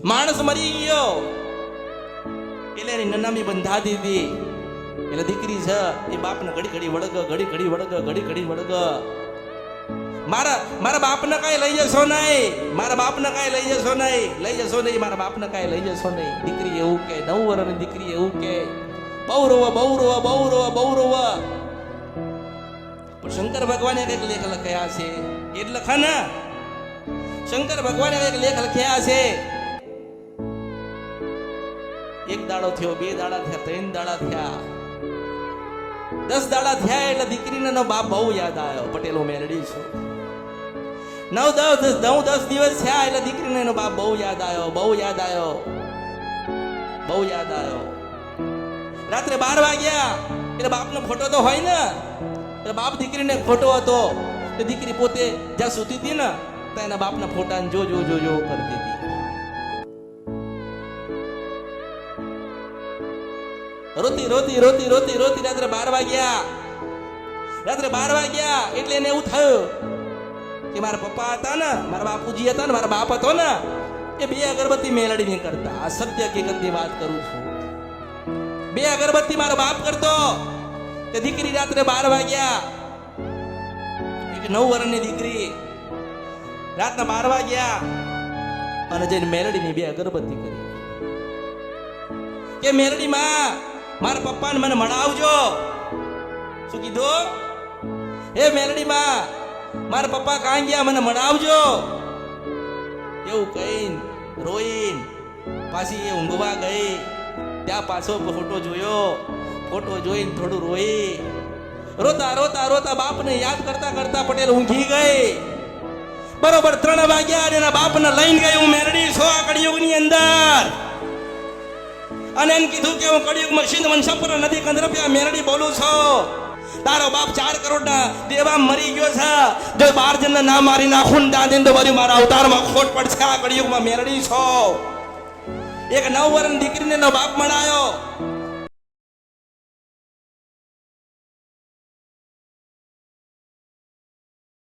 માણસ મરી ગયો એટલે એની નનામી બંધા દીધી. એટલે દીકરી છે એ બાપને ઘડી ઘડી વળગ, ઘડી ઘડી વળગ, ઘડી ઘડી વળગ. મારા બાપને કઈ લઈ જશો નહીં, મારા બાપને કઈ લઈ જશો નહીં, લઈ જશો નહીં, મારા બાપને કઈ લઈ જશો નહીં. દીકરી એવું કે, 9 વર્ષની દીકરી એવું કે, બહુ રોવા, બહુ રોવા, બહુ રોવા, બહુ રોવા. પણ શંકર ભગવાને કઈક લેખ લખ્યા છે. એટલે લખા ને શંકર ભગવાને કઈક લેખ લખ્યા છે. એક દાડો થયો, 2 દાડા થયા, 3 દાડા થયા, 10 દાડા થયા એટલે દીકરીને એનો બાપ બહુ યાદ આવ્યો. પટેલો મેલડી છું. 9-10 દિવસ થયા એટલે દીકરીને એનો બાપ બહુ યાદ આવ્યો, બહુ યાદ આવ્યો, બહુ યાદ આવ્યો. રાત્રે 12 વાગ્યા એટલે બાપનો ફોટો તો હોય ને, એટલે બાપ દીકરીને ફોટો હતો. તો દીકરી પોતે જ્યાં સૂતી હતી ને ત્યાં એના બાપના ફોટાને જો કરતી હતી. રોતી રાત્રે 12 વાગ્યા. રાત્રે 12 વાગ્યા એટલે એને એવું થયું કે મારા પપ્પા હતા ને, મારા બાપુજી હતા ને, મારા બાપ હતો ને, એ 2 અગરબત્તી મેલડી નહીં કરતા. આ સત્ય હકીકતની વાત કરું છું. 2 અગરબત્તી મારો બાપ કરતો. તે દીકરી રાત્રે 12 વાગ્યા, એક 9 વર્ષની દીકરી રાતના 12 વાગ્યા અને જઈને મેલડીની 2 અગરબત્તી કરી કે મેલડી માં મારા પપ્પાને મને મળાવજો. શું કીધું? હે મેલડી માં મારા પપ્પા કાં ગયા, મને મળાવજો. એવું કહીને રોઈને પાછી એ ઊંઘવા ગઈ. ત્યાં પાછો ફોટો જોયો. ફોટો જોઈને થોડું રોઈ. રોતા બાપને યાદ કરતા પટેલ ઊંઘી ગઈ. બરોબર 3 વાગ્યા અને એના બાપને લઈને ગઈ. હું મેલડી છો આ કળિયુગની અંદર. અને એને કીધું કે હું કળિયુગમાં સિંધ વંશપુર નદી કંદરપિયા મેલડી બોલું છું. તારો બાપ 4 કરોડના દેવા મરી ગયો છે. જો 12 જણને ના મારી નાખું ને ત્યાં તો વળી મારા અવતારમાં ખોટ પડશે. આ કળિયુગમાં મેલડી છો. એક 9 વર્ષની દીકરીને એનો બાપ મળાયો.